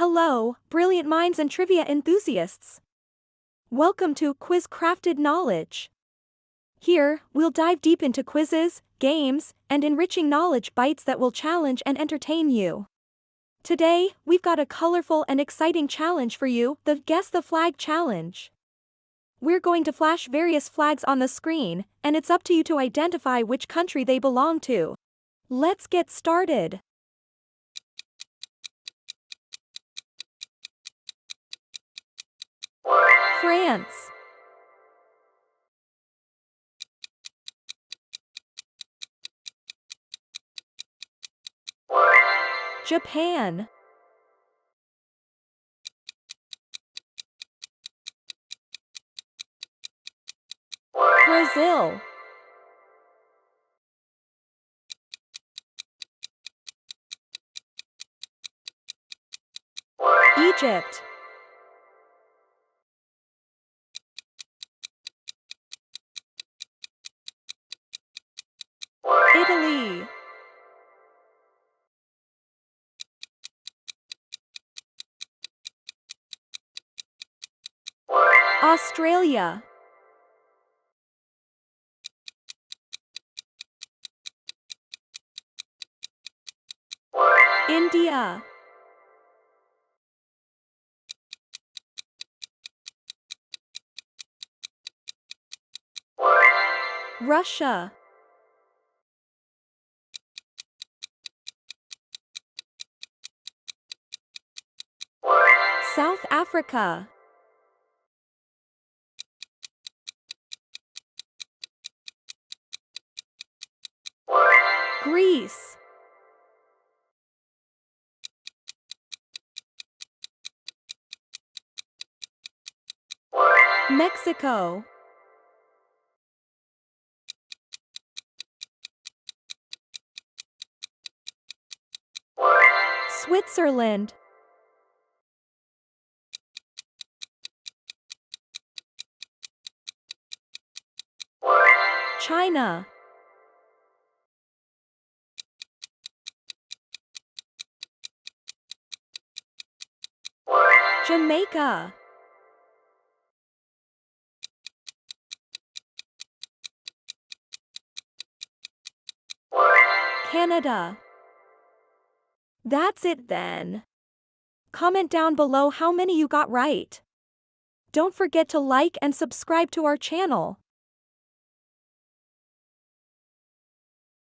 Hello, brilliant minds and trivia enthusiasts. Welcome to Quiz Crafted Knowledge. Here, we'll dive deep into quizzes, games, and enriching knowledge bites that will challenge and entertain you. Today, we've got a colorful and exciting challenge for you, the Guess the Flag Challenge. We're going to flash various flags on the screen, and it's up to you to identify which country they belong to. Let's get started. France. Japan. Brazil. Egypt. Italy. Australia. India. Russia. South Africa. Greece. Mexico. Switzerland. China. Jamaica. Canada. That's it then. Comment down below how many you got right. Don't forget to like and subscribe to our channel.